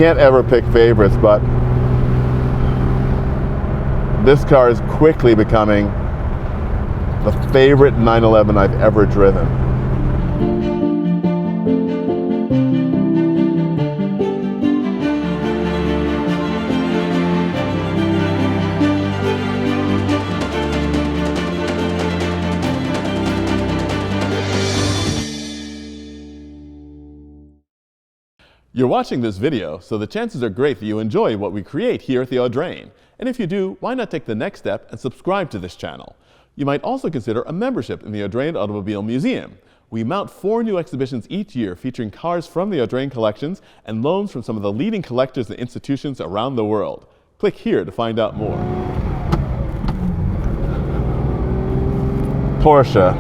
can't ever pick favorites, but this car is quickly becoming the favorite 911 I've ever driven. You're watching this video, so the chances are great that you enjoy what we create here at the Audrain. And if you do, why not take the next step and subscribe to this channel? You might also consider a membership in the Audrain Automobile Museum. We mount 4 new exhibitions each year featuring cars from the Audrain collections and loans from some of the leading collectors and institutions around the world. Click here to find out more. Porsche.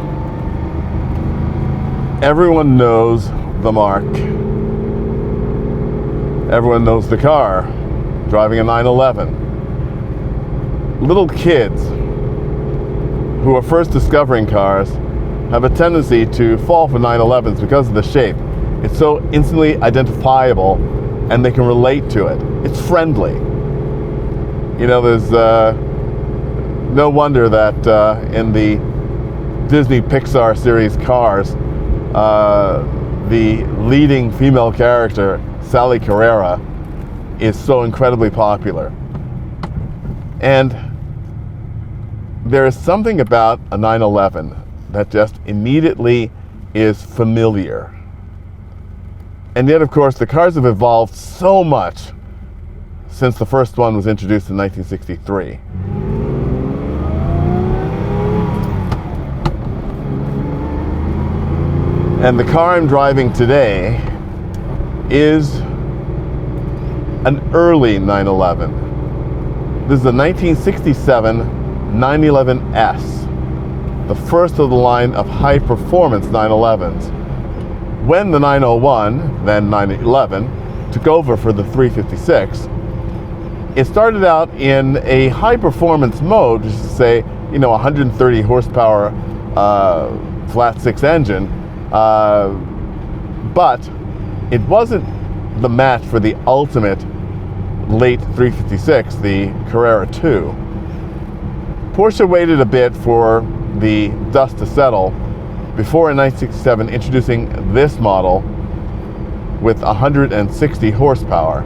Everyone knows the mark. Everyone knows the car, driving a 911. Little kids who are first discovering cars have a tendency to fall for 911s because of the shape. It's so instantly identifiable and they can relate to it. It's friendly. You know, there's no wonder that in the Disney Pixar series Cars, the leading female character, Sally Carrera, is so incredibly popular. And there is something about a 911 that just immediately is familiar. And yet, of course, the cars have evolved so much since the first one was introduced in 1963. And the car I'm driving today is an early 911. This is a 1967 911S, the first of the line of high-performance 911s. When the 901, then 911, took over for the 356, it started out in a high-performance mode, which is to say, 130 horsepower flat 6 engine, but it wasn't the match for the ultimate late 356, the Carrera 2. Porsche waited a bit for the dust to settle before in 1967 introducing this model with 160 horsepower.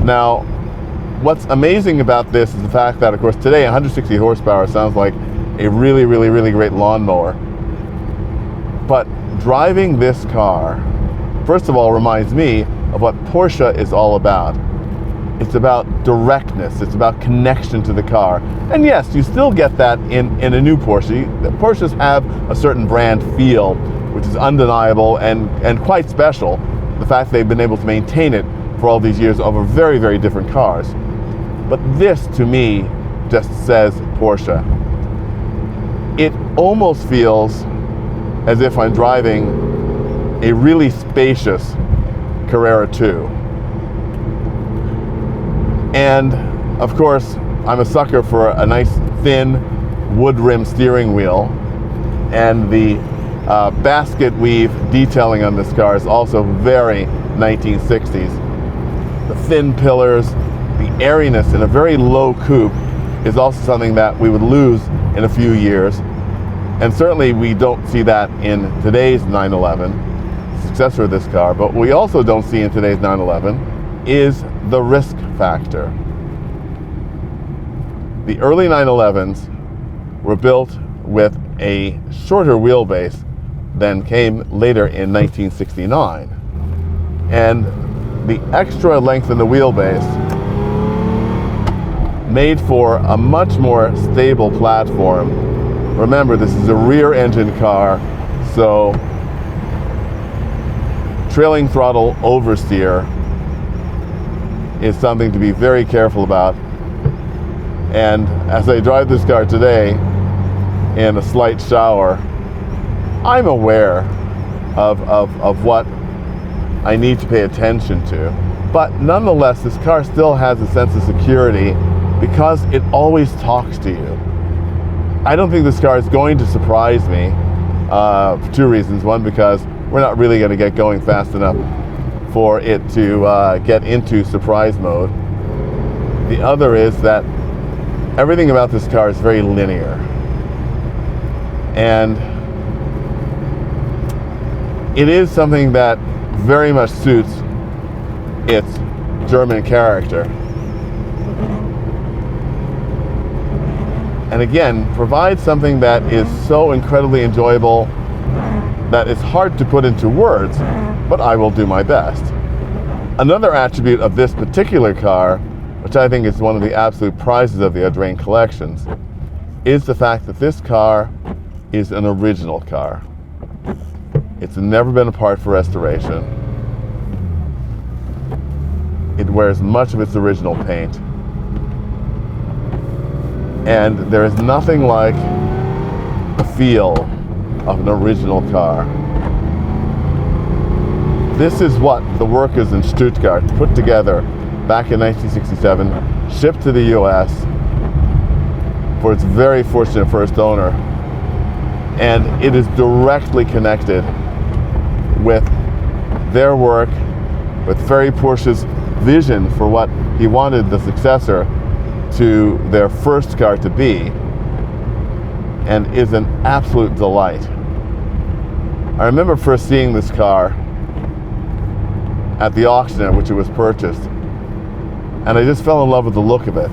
Now, what's amazing about this is the fact that, of course, today 160 horsepower sounds like a really, really, really great lawnmower. But driving this car, first of all, reminds me of what Porsche is all about. It's about directness, it's about connection to the car. And yes, you still get that in a new Porsche. Porsches have a certain brand feel, which is undeniable and quite special. The fact they've been able to maintain it for all these years over very, very different cars. But this, to me, just says Porsche. It almost feels as if I'm driving a really spacious Carrera 2. And of course, I'm a sucker for a nice thin wood rim steering wheel, and the basket weave detailing on this car is also very 1960s. The thin pillars, the airiness in a very low coupe is also something that we would lose in a few years. And certainly we don't see that in today's 911, successor of this car. But what we also don't see in today's 911 is the risk factor. The early 911s were built with a shorter wheelbase than came later in 1969. And the extra length in the wheelbase made for a much more stable platform. Remember, this is a rear engine car, so trailing throttle oversteer is something to be very careful about. And as I drive this car today in a slight shower, I'm aware of what I need to pay attention to. But nonetheless, this car still has a sense of security because it always talks to you. I don't think this car is going to surprise me for two reasons. One, because we're not really going to get going fast enough for it to get into surprise mode. The other is that everything about this car is very linear. And it is something that very much suits its German character. And again, provides something that is so incredibly enjoyable that it's hard to put into words, but I will do my best. Another attribute of this particular car, which I think is one of the absolute prizes of the Audrain collections, is the fact that this car is an original car. It's never been apart for restoration. It wears much of its original paint. And there is nothing like the feel of an original car. This is what the workers in Stuttgart put together back in 1967, shipped to the US for its very fortunate first owner. And it is directly connected with their work, with Ferry Porsche's vision for what he wanted the successor to their first car to be, and is an absolute delight. I remember first seeing this car at the auction at which it was purchased, and I just fell in love with the look of it.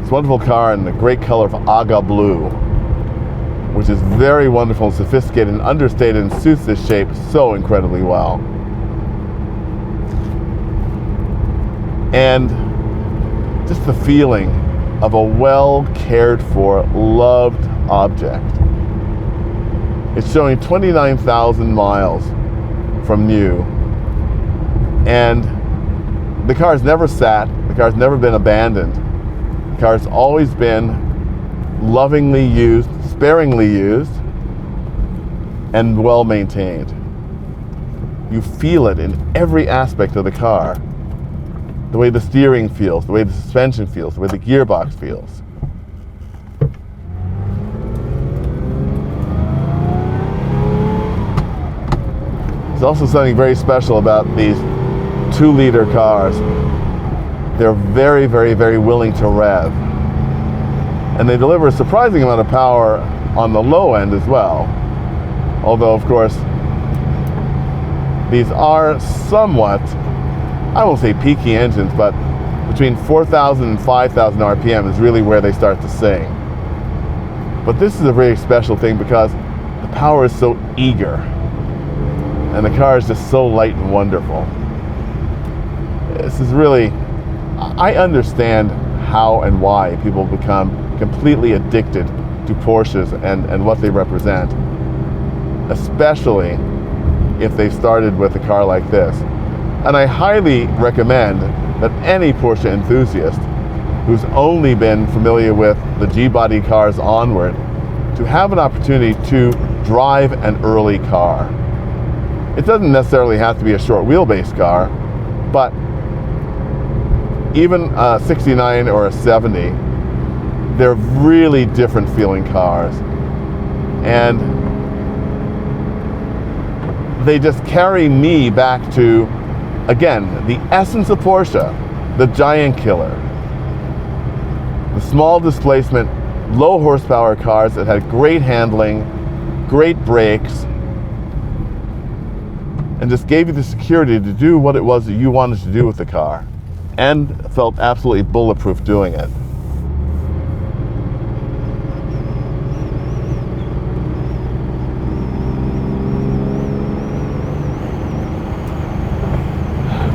It's a wonderful car in the great color of Aga blue, which is very wonderful and sophisticated and understated and suits this shape so incredibly well. And just the feeling of a well cared for, loved object. It's showing 29,000 miles from new. And the car's never sat, the car's never been abandoned. The car's always been lovingly used, sparingly used, and well maintained. You feel it in every aspect of the car. The way the steering feels, the way the suspension feels, the way the gearbox feels. There's also something very special about these 2-liter cars. They're very, very, very willing to rev. And they deliver a surprising amount of power on the low end as well. Although, of course, these are somewhat, I won't say peaky engines, but between 4,000 and 5,000 RPM is really where they start to sing. But this is a very special thing because the power is so eager, and the car is just so light and wonderful. This is really, I understand how and why people become completely addicted to Porsches and what they represent, especially if they started with a car like this. And I highly recommend that any Porsche enthusiast who's only been familiar with the G-body cars onward to have an opportunity to drive an early car. It doesn't necessarily have to be a short wheelbase car, but even a 69 or a 70, they're really different feeling cars. And they just carry me back to, again, the essence of Porsche, the giant killer. The small displacement, low horsepower cars that had great handling, great brakes, and just gave you the security to do what it was that you wanted to do with the car, and felt absolutely bulletproof doing it.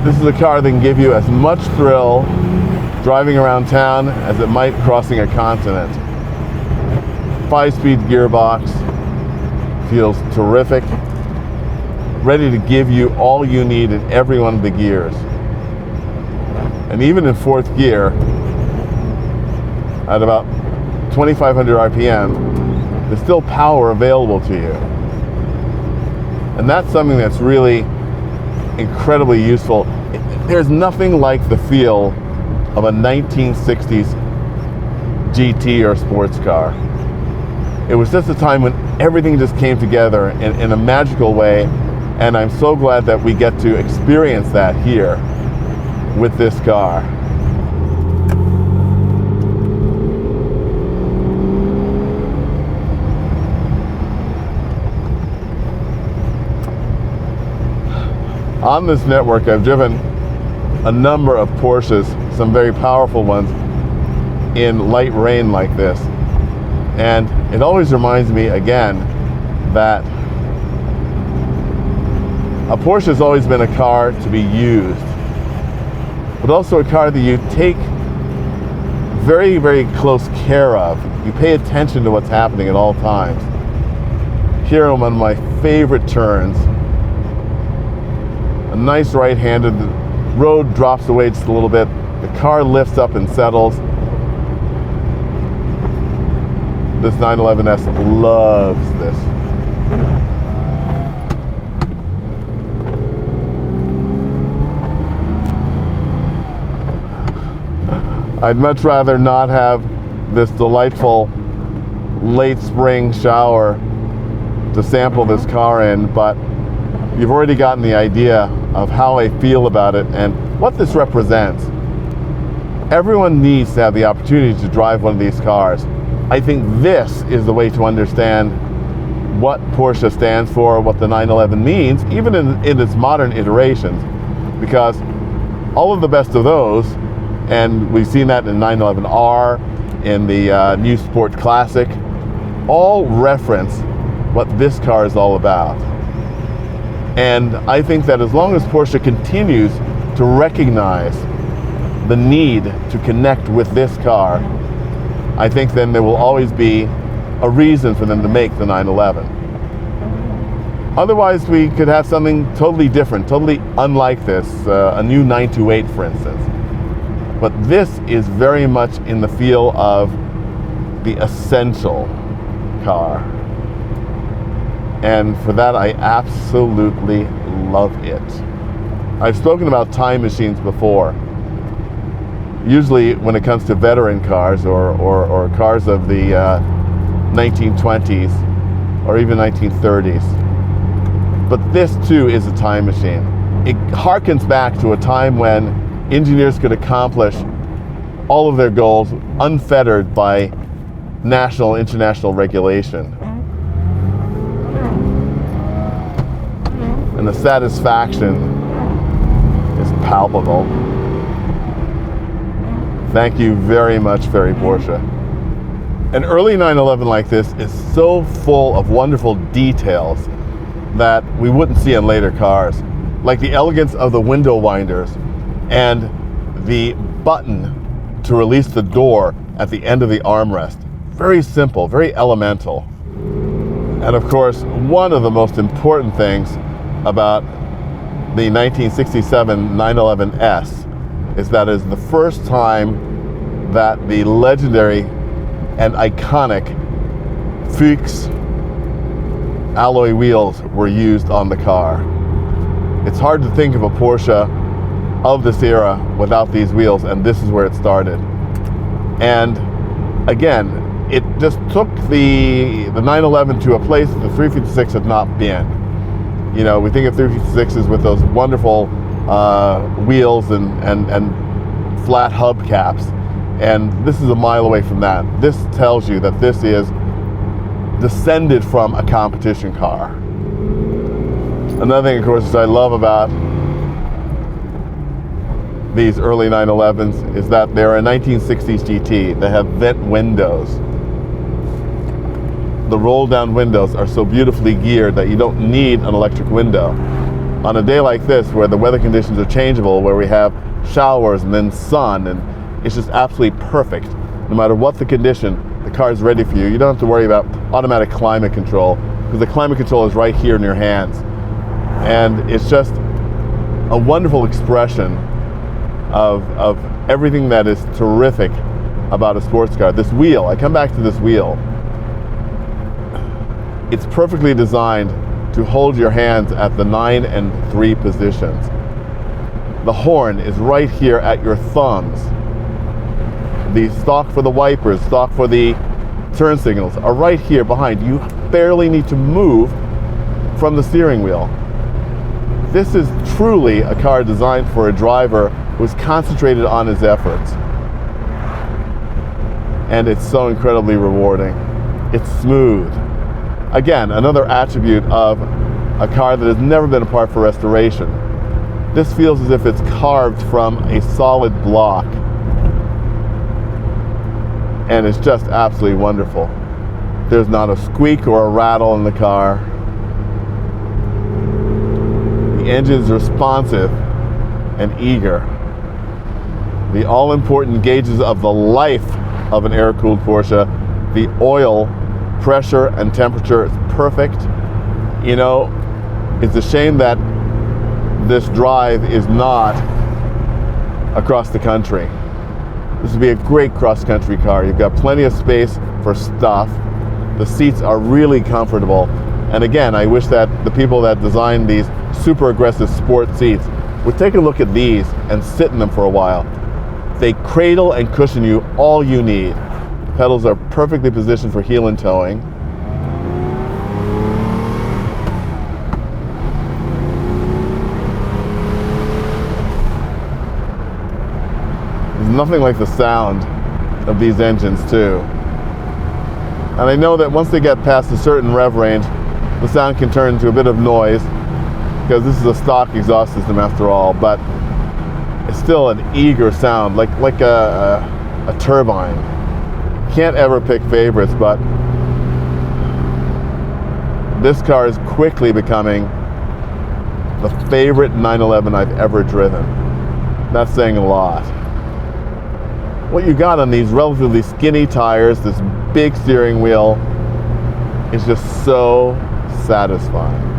This is a car that can give you as much thrill driving around town as it might crossing a continent. 5-speed gearbox, feels terrific, ready to give you all you need in every one of the gears. And even in 4th gear, at about 2,500 RPM, there's still power available to you. And that's something that's really incredibly useful. There's nothing like the feel of a 1960s GT or sports car. It was just a time when everything just came together in a magical way, And I'm so glad that we get to experience that here with this car. On this network, I've driven a number of Porsches, some very powerful ones, in light rain like this. And it always reminds me again that a Porsche has always been a car to be used, but also a car that you take very, very close care of. You pay attention to what's happening at all times. Here on one of my favorite turns, a nice right-handed, the road drops away just a little bit, the car lifts up and settles. This 911S loves this. I'd much rather not have this delightful late spring shower to sample this car in, but you've already gotten the idea of how I feel about it and what this represents. Everyone needs to have the opportunity to drive one of these cars. I think this is the way to understand what Porsche stands for, what the 911 means, even in its modern iterations, because all of the best of those, and we've seen that in 911R, in the New Sport Classic, all reference what this car is all about. And I think that as long as Porsche continues to recognize the need to connect with this car, I think then there will always be a reason for them to make the 911. Otherwise, we could have something totally different, totally unlike this, a new 928, for instance. But this is very much in the feel of the essential car. And for that, I absolutely love it. I've spoken about time machines before. Usually when it comes to veteran cars or cars of the 1920s or even 1930s. But this too is a time machine. It harkens back to a time when engineers could accomplish all of their goals unfettered by national, international regulation. And the satisfaction is palpable. Thank you very much, Ferry Porsche. An early 911 like this is so full of wonderful details that we wouldn't see in later cars, like the elegance of the window winders and the button to release the door at the end of the armrest. Very simple, very elemental. And of course, one of the most important things about the 1967 911S is that it is the first time that the legendary and iconic Fuchs alloy wheels were used on the car. It's hard to think of a Porsche of this era without these wheels, and this is where it started. And again, it just took the 911 to a place that the 356 had not been. You know, we think of 356s with those wonderful wheels and flat hubcaps, and this is a mile away from that. This tells you that this is descended from a competition car. Another thing, of course, that I love about these early 911s is that they're a 1960s GT. They have vent windows. The roll-down windows are so beautifully geared that you don't need an electric window. On a day like this, where the weather conditions are changeable, where we have showers and then sun, and it's just absolutely perfect. No matter what the condition, the car is ready for you. You don't have to worry about automatic climate control, because the climate control is right here in your hands. And it's just a wonderful expression of everything that is terrific about a sports car. This wheel, I come back to this wheel. It's perfectly designed to hold your hands at the 9 and 3 positions. The horn is right here at your thumbs. The stalk for the wipers, stalk for the turn signals are right here behind. You barely need to move from the steering wheel. This is truly a car designed for a driver who's concentrated on his efforts. And it's so incredibly rewarding. It's smooth. Again, another attribute of a car that has never been apart for restoration. This feels as if it's carved from a solid block. And it's just absolutely wonderful. There's not a squeak or a rattle in the car. The engine's responsive and eager. The all-important gauges of the life of an air-cooled Porsche, the oil pressure and temperature is perfect. You know, it's a shame that this drive is not across the country. This would be a great cross-country car. You've got plenty of space for stuff. The seats are really comfortable. And again, I wish that the people that designed these super aggressive sport seats would take a look at these and sit in them for a while. They cradle and cushion you all you need. The pedals are perfectly positioned for heel and towing. There's nothing like the sound of these engines too. And I know that once they get past a certain rev range, the sound can turn into a bit of noise, because this is a stock exhaust system after all, but it's still an eager sound, like a turbine. Can't ever pick favorites, but this car is quickly becoming the favorite 911 I've ever driven. That's saying a lot. What you got on these relatively skinny tires, this big steering wheel, is just so satisfying.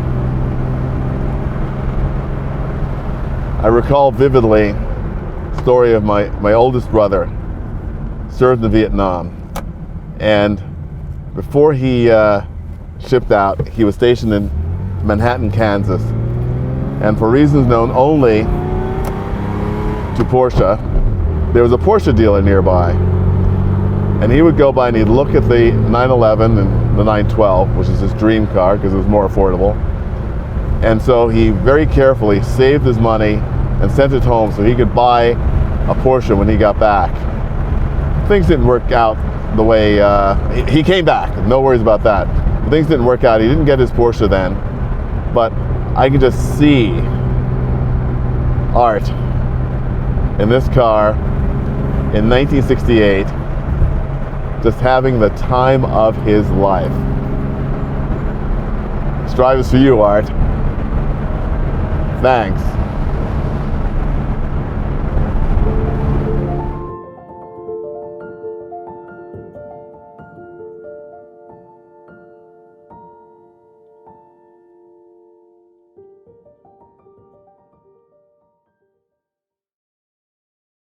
I recall vividly the story of my oldest brother, served in Vietnam, and before he shipped out, he was stationed in Manhattan, Kansas, and for reasons known only to Porsche, there was a Porsche dealer nearby, and he would go by and he'd look at the 911 and the 912, which is his dream car because it was more affordable, and so he very carefully saved his money and sent it home so he could buy a Porsche when he got back. Things didn't work out the way, he came back, no worries about that. Things didn't work out, he didn't get his Porsche then, but I could just see Art in this car in 1968, just having the time of his life. This drive is for you, Art. Thanks.